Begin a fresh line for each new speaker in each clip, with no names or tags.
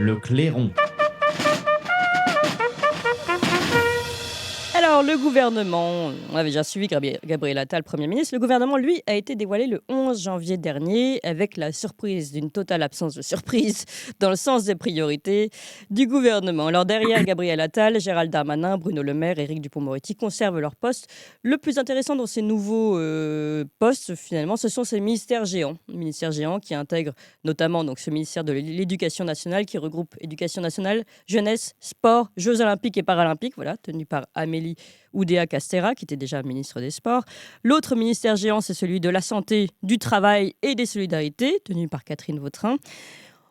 Le clairon.
Alors, le gouvernement, on avait déjà suivi Gabriel Attal, Premier ministre. Le gouvernement, lui, a été dévoilé le 11 janvier dernier avec la surprise d'une totale absence de surprise dans le sens des priorités du gouvernement. Alors, derrière Gabriel Attal, Gérald Darmanin, Bruno Le Maire, Éric Dupond-Moretti conservent leur poste. Le plus intéressant dans ces nouveaux postes, finalement, ce sont ces ministères géants. Ministères géants qui intègrent notamment donc, ce ministère de l'Éducation nationale qui regroupe Éducation nationale, jeunesse, sport, Jeux olympiques et paralympiques, voilà, tenu par Amélie Oudéa-Castéra, qui était déjà ministre des Sports. L'autre ministère géant, c'est celui de la Santé, du Travail et des Solidarités, tenu par Catherine Vautrin.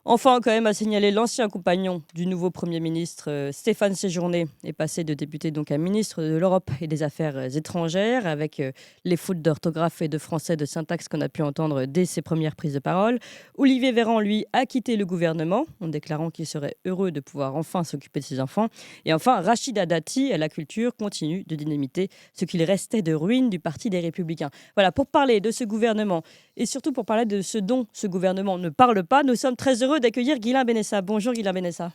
Enfin, quand même, à signaler l'ancien compagnon du nouveau Premier ministre, Stéphane Séjourné, est passé de député donc à ministre de l'Europe et des Affaires étrangères, avec les fautes d'orthographe et de français de syntaxe qu'on a pu entendre dès ses premières prises de parole. Olivier Véran, lui, a quitté le gouvernement, en déclarant qu'il serait heureux de pouvoir enfin s'occuper de ses enfants. Et enfin, Rachida Dati, à la culture, continue de dynamiter ce qu'il restait de ruines du Parti des Républicains. Voilà, pour parler de ce gouvernement, et surtout pour parler de ce dont ce gouvernement ne parle pas, nous sommes très heureux d'accueillir Guilain Benessa. Bonjour Guilain Benessa.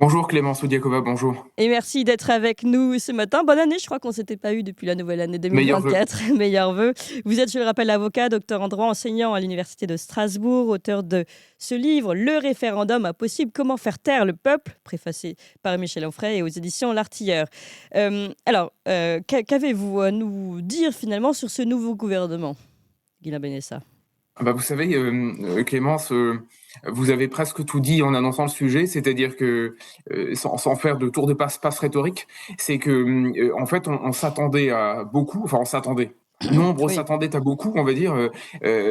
Bonjour Clémence Oudiakova, bonjour.
Et merci d'être avec nous ce matin. Bonne année, je crois qu'on ne s'était pas eu depuis la nouvelle année
Meilleurs vœux.
2024. Meilleurs vœux. Vous êtes, je le rappelle, avocat, docteur en droit, enseignant à l'Université de Strasbourg, auteur de ce livre, Le référendum impossible, comment faire taire le peuple, préfacé par Michel Onfray et aux éditions L'Artilleur. Qu'avez-vous à nous dire finalement sur ce nouveau gouvernement, Guilain Benessa?
Vous savez, Clémence, vous avez presque tout dit en annonçant le sujet, c'est-à-dire que, sans faire de tour de passe-passe rhétorique, c'est que, en fait, on s'attendait à beaucoup, enfin on s'attendait. Nombreux
Oui.
s'attendaient à beaucoup, on va dire.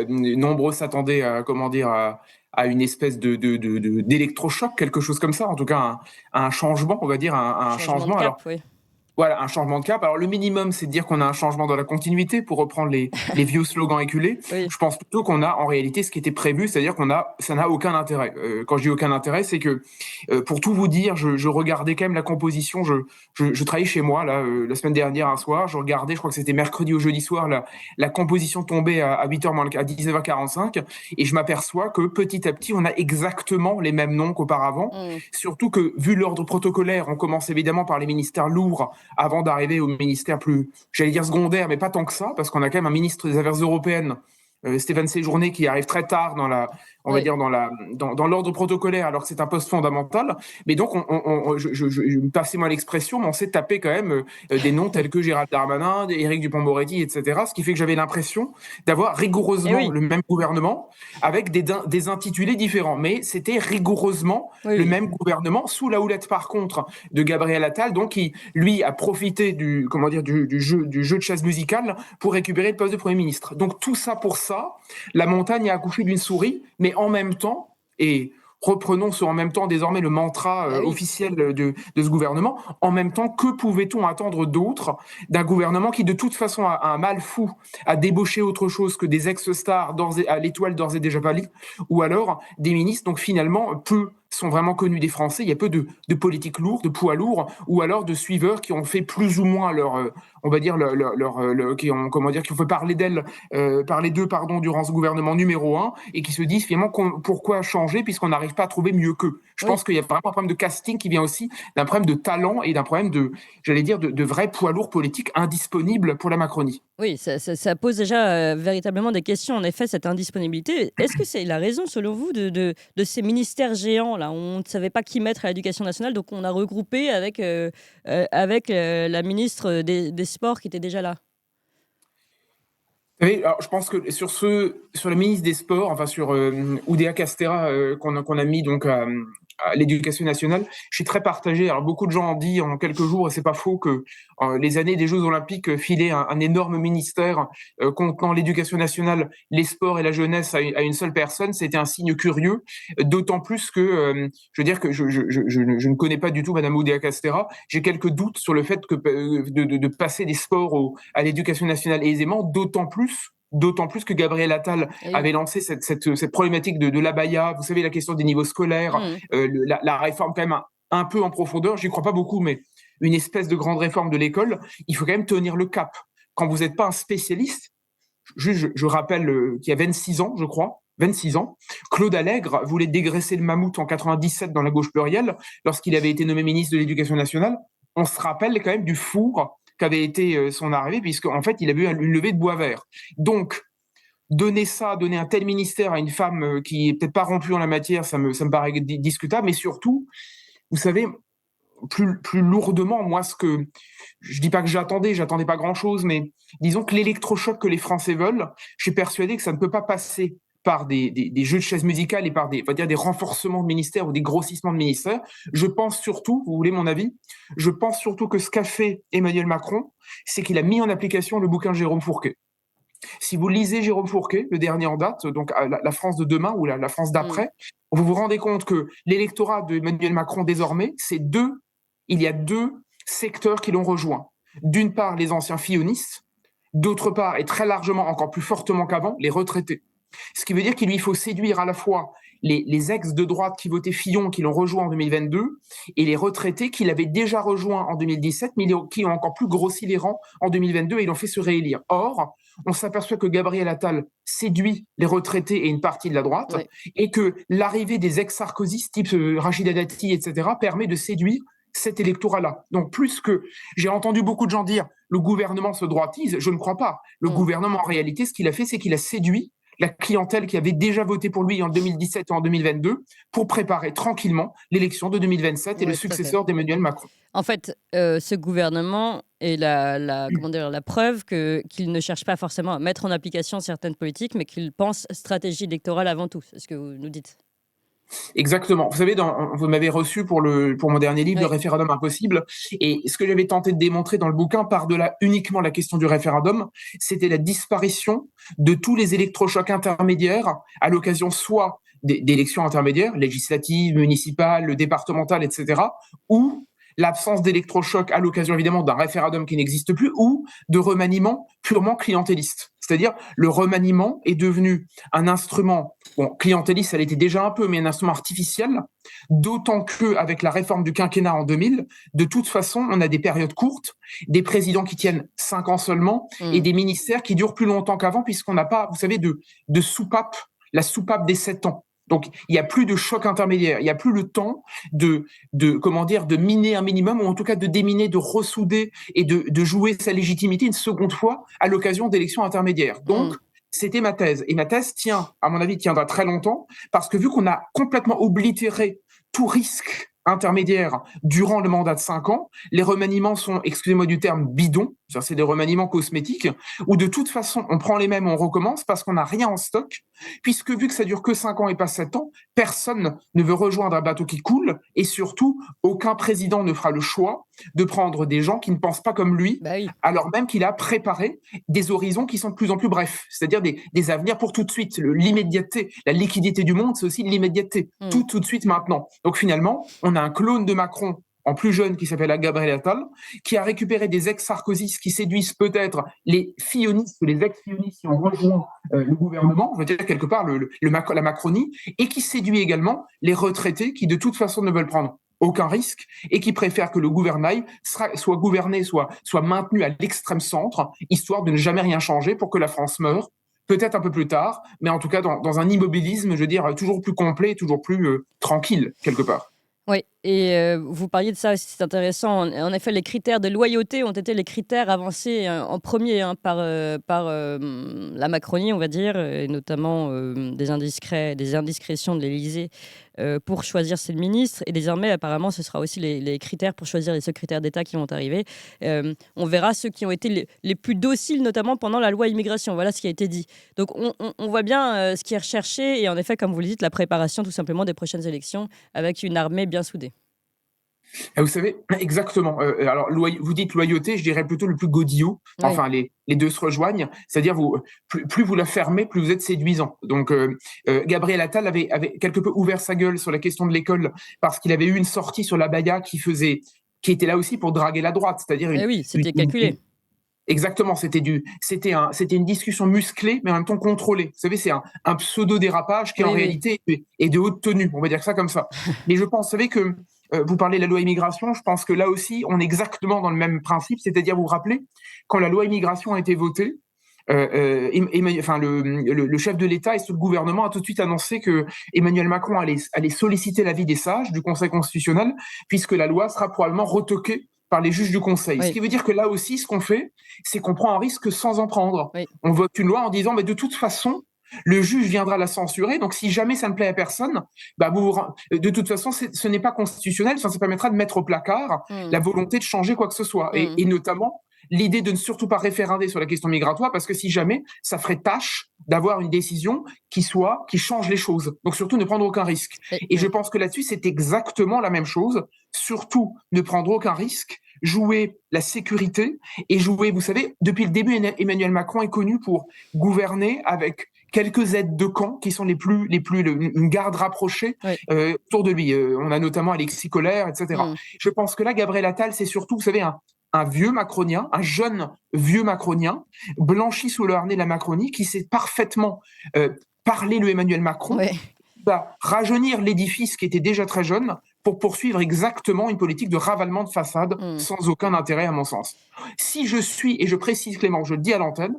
Nombreux s'attendaient à, comment dire, à une espèce d'électrochoc, quelque chose comme ça. En tout cas, un changement, on va dire, un
Changement de
changement. Alors,
cap, oui.
voilà, un changement de cap. Alors le minimum, c'est de dire qu'on a un changement dans la continuité, pour reprendre les vieux slogans éculés.
Oui.
Je pense plutôt qu'on a en réalité ce qui était prévu, c'est-à-dire ça n'a aucun intérêt. Quand je dis aucun intérêt, c'est que pour tout vous dire, je regardais quand même la composition. Je travaillais chez moi là la semaine dernière un soir. Je regardais, je crois que c'était mercredi ou jeudi soir, la composition tombait à 8h moins à 19h45, et je m'aperçois que petit à petit, on a exactement les mêmes noms qu'auparavant. Surtout que vu l'ordre protocolaire, on commence évidemment par les ministères lourds avant d'arriver au ministère plus, j'allais dire secondaire, mais pas tant que ça, parce qu'on a quand même un ministre des Affaires européennes, Stéphane Séjourné, qui arrive très tard dans la, on va
Oui.
dire dans l'ordre protocolaire, alors que c'est un poste fondamental. Mais donc, passez-moi l'expression, mais on s'est tapé quand même des noms tels que Gérald Darmanin, Éric Dupond-Moretti, etc. Ce qui fait que j'avais l'impression d'avoir
Eh
rigoureusement
oui.
le même gouvernement avec des intitulés différents. Mais c'était rigoureusement
Oui,
le
oui.
même gouvernement, sous la houlette par contre de Gabriel Attal, donc qui lui a profité du jeu de chaise musicale pour récupérer le poste de Premier ministre. Donc tout ça pour ça, la montagne a accouché d'une souris, mais en même temps, et reprenons ce en même temps désormais le mantra
Ah oui.
officiel de ce gouvernement, en même temps, que pouvait-on attendre d'autre d'un gouvernement qui de toute façon a un mal fou à débaucher autre chose que des ex-stars à l'étoile d'ores et déjà pâlie, ou alors des ministres, donc finalement peu sont vraiment connus des Français. Il y a peu de politiques lourds, de poids lourds, ou alors de suiveurs qui ont fait plus ou moins on va dire qui ont, comment dire, qui ont fait parler d'eux, pardon, durant ce gouvernement numéro 1, et qui se disent finalement pourquoi changer puisqu'on n'arrive pas à trouver mieux qu'eux. Je
Oui.
pense qu'il y a vraiment un problème de casting qui vient aussi d'un problème de talent et d'un problème de vrais poids lourds politiques indisponibles pour la Macronie.
Oui, ça pose déjà véritablement des questions, en effet, cette indisponibilité. Est-ce que c'est la raison, selon vous, de ces ministères géants là? On ne savait pas qui mettre à l'éducation nationale, donc on a regroupé avec la ministre des Sports qui était déjà là.
Oui, alors je pense que sur le ministre des Sports, enfin sur Oudéa Castéra, qu'on a mis donc à l'éducation nationale, je suis très partagé. Alors beaucoup de gens ont dit en quelques jours, et c'est pas faux, que les années des Jeux Olympiques filaient un énorme ministère contenant l'éducation nationale, les sports et la jeunesse à une seule personne. C'était un signe curieux, d'autant plus que je veux dire que je ne connais pas du tout Madame Oudéa Castéra. J'ai quelques doutes sur le fait que de passer des sports à l'éducation nationale aisément, d'autant plus que Gabriel Attal
Eh oui.
avait lancé cette problématique de l'abaya, vous savez, la question des niveaux scolaires,
Mmh.
la réforme quand même un peu en profondeur, j'y crois pas beaucoup, mais une espèce de grande réforme de l'école. Il faut quand même tenir le cap. Quand vous n'êtes pas un spécialiste, je rappelle qu'il y a 26 ans, je crois, 26 ans. Claude Allègre voulait dégraisser le mammouth en 97 dans la gauche plurielle, lorsqu'il avait été nommé ministre de l'Éducation nationale. On se rappelle quand même du four qu'avait été son arrivée, puisqu'en fait, il avait eu une levée de bois vert. Donc, donner un tel ministère à une femme qui est peut-être pas rompue en la matière, ça me paraît discutable, mais surtout, vous savez, plus lourdement, moi, je dis pas que j'attendais pas grand-chose, mais disons que l'électrochoc que les Français veulent, je suis persuadé que ça ne peut pas passer par des jeux de chaises musicales et par des renforcements de ministères ou des grossissements de ministères. Je pense surtout, vous voulez mon avis, je pense surtout que ce qu'a fait Emmanuel Macron, c'est qu'il a mis en application le bouquin de Jérôme Fourquet. Si vous lisez Jérôme Fourquet, le dernier en date, donc la France de demain ou la France d'après, vous vous rendez compte que l'électorat d'Emmanuel Macron désormais, il y a deux secteurs qui l'ont rejoint. D'une part, les anciens fillonistes, d'autre part, et très largement, encore plus fortement qu'avant, les retraités. Ce qui veut dire qu'il lui faut séduire à la fois les ex de droite qui votaient Fillon, qui l'ont rejoint en 2022, et les retraités qui l'avaient déjà rejoint en 2017, mais qui ont encore plus grossi les rangs en 2022 et l'ont fait se réélire. Or, on s'aperçoit que Gabriel Attal séduit les retraités et une partie de la droite, et que l'arrivée des ex-Sarkozy, type Rachida Dati, etc., permet de séduire cet électorat-là. Donc, plus que j'ai entendu beaucoup de gens dire le gouvernement se droitise, je ne crois pas. Le gouvernement, en réalité, ce qu'il a fait, c'est qu'il a séduit la clientèle qui avait déjà voté pour lui en 2017 et en 2022 pour préparer tranquillement l'élection de 2027 et le successeur d'Emmanuel Macron.
En fait, ce gouvernement est la preuve qu'il ne cherche pas forcément à mettre en application certaines politiques, mais qu'il pense stratégie électorale avant tout. C'est ce que vous nous dites.
Exactement. Vous savez, vous m'avez reçu pour mon dernier livre, Le référendum impossible. Et ce que j'avais tenté de démontrer dans le bouquin, par-delà uniquement la question du référendum, c'était la disparition de tous les électrochocs intermédiaires à l'occasion soit d'élections intermédiaires, législatives, municipales, départementales, etc., ou l'absence d'électrochoc à l'occasion évidemment d'un référendum qui n'existe plus, ou de remaniement purement clientéliste. C'est-à-dire, le remaniement est devenu un instrument, clientéliste, ça l'était déjà un peu, mais un instrument artificiel, d'autant qu'avec la réforme du quinquennat en 2000, de toute façon, on a des périodes courtes, des présidents qui tiennent 5 ans seulement, et des ministères qui durent plus longtemps qu'avant, puisqu'on n'a pas, vous savez, de soupape, la soupape des 7 ans. Donc, il n'y a plus de choc intermédiaire. Il n'y a plus le temps de miner un minimum, ou en tout cas de déminer, de ressouder et de jouer sa légitimité une seconde fois à l'occasion d'élections intermédiaires. Donc, c'était ma thèse. Et ma thèse à mon avis, tiendra très longtemps, parce que vu qu'on a complètement oblitéré tout risque intermédiaire durant le mandat de 5 ans, les remaniements sont, excusez-moi du terme, bidons, c'est des remaniements cosmétiques, où de toute façon, on prend les mêmes, on recommence, parce qu'on n'a rien en stock, puisque vu que ça dure que 5 ans et pas 7 ans, personne ne veut rejoindre un bateau qui coule, et surtout, aucun président ne fera le choix de prendre des gens qui ne pensent pas comme lui, alors même qu'il a préparé des horizons qui sont de plus en plus brefs, c'est-à-dire des avenirs pour tout de suite. L'immédiateté, la liquidité du monde, c'est aussi l'immédiateté, tout de suite maintenant. Donc finalement, on a un clone de Macron en plus jeune qui s'appelle Gabriel Attal, qui a récupéré des ex-Sarkozystes qui séduisent peut-être les fillonistes ou les ex-fillonistes qui ont rejoint le gouvernement, je veux dire quelque part la Macronie, et qui séduit également les retraités qui de toute façon ne veulent prendre aucun risque et qui préfèrent que le gouvernail soit gouverné, soit maintenu à l'extrême centre, histoire de ne jamais rien changer pour que la France meure, peut-être un peu plus tard, mais en tout cas dans un immobilisme, je veux dire, toujours plus complet, toujours plus tranquille, quelque part.
Oui, et vous parliez de ça aussi, c'est intéressant. En effet, les critères de loyauté ont été les critères avancés en premier par la Macronie, on va dire, et notamment des indiscrétions de l'Élysée pour choisir ses ministres. Et désormais, apparemment, ce sera aussi les critères pour choisir les secrétaires d'État qui vont arriver. On verra ceux qui ont été les plus dociles, notamment pendant la loi immigration. Voilà ce qui a été dit. Donc, on voit bien ce qui est recherché. Et en effet, comme vous le dites, la préparation tout simplement des prochaines élections avec une armée bien soudée.
Vous savez, exactement. Alors, vous dites loyauté, je dirais plutôt le plus godillot. Enfin, les deux se rejoignent. C'est-à-dire, plus vous la fermez, plus vous êtes séduisant. Donc, Gabriel Attal avait quelque peu ouvert sa gueule sur la question de l'école parce qu'il avait eu une sortie sur l'abaya qui était là aussi pour draguer la droite. C'est-à-dire
c'était calculé.
Exactement, c'était une discussion musclée, mais en même temps contrôlée. Vous savez, c'est un pseudo-dérapage qui en réalité est de haute tenue, on va dire ça comme ça. Mais je pense, vous savez que vous parlez de la loi immigration, je pense que là aussi, on est exactement dans le même principe, c'est-à-dire, vous vous rappelez, quand la loi immigration a été votée, Enfin, le chef de l'État et le gouvernement a tout de suite annoncé que Emmanuel Macron allait solliciter l'avis des sages du Conseil constitutionnel, puisque la loi sera probablement retoquée par les juges du Conseil. Ce
Oui,
qui veut dire que là aussi, ce qu'on fait, c'est qu'on prend un risque sans en prendre.
oui.
On vote une loi en disant, mais de toute façon, le juge viendra la censurer. Donc, si jamais ça ne plaît à personne, bah de toute façon, ce n'est pas constitutionnel. Ça permettra de mettre au placard
Mmh.
la volonté de changer quoi que ce soit.
Mmh.
Et notamment, l'idée de ne surtout pas référender sur la question migratoire, parce que si jamais, ça ferait tâche d'avoir une décision qui change les choses. Donc surtout, ne prendre aucun risque. Et je
Oui.
pense que là-dessus, c'est exactement la même chose. Surtout, ne prendre aucun risque, jouer la sécurité et jouer, vous savez, depuis le début, Emmanuel Macron est connu pour gouverner avec quelques aides de camp qui sont une garde rapprochée
Oui.
autour de lui. On a notamment Alexis Collère, etc.
Mmh.
Je pense que là, Gabriel Attal, c'est surtout, vous savez, un vieux macronien, un jeune vieux macronien, blanchi sous le harnais de la Macronie, qui sait parfaitement parler le Emmanuel Macron,
Ouais.
va rajeunir l'édifice qui était déjà très jeune pour poursuivre exactement une politique de ravalement de façade
Mmh.
sans aucun intérêt à mon sens. Si je suis, et je précise Clément, je le dis à l'antenne,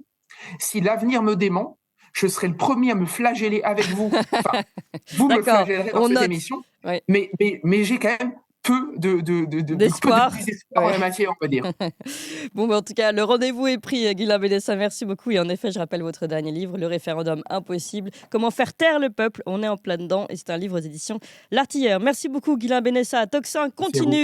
si l'avenir me dément, je serai le premier à me flageller avec vous. Enfin, vous me
D'accord,
flagellerez dans
on
cette
note.
émission,
Ouais.
mais j'ai quand même peu de
D'espoir.
désespoir en
Ouais.
la matière, on va dire.
Bon, bah, en tout cas, le rendez-vous est pris, Guilain Bédessa. Merci beaucoup. Et en effet, je rappelle votre dernier livre, Le référendum impossible. Comment faire taire le peuple. On est en plein dedans. Et c'est un livre aux éditions L'Artilleur. Merci beaucoup, Guilain Bédessa. Toxin
Merci à vous.
continue.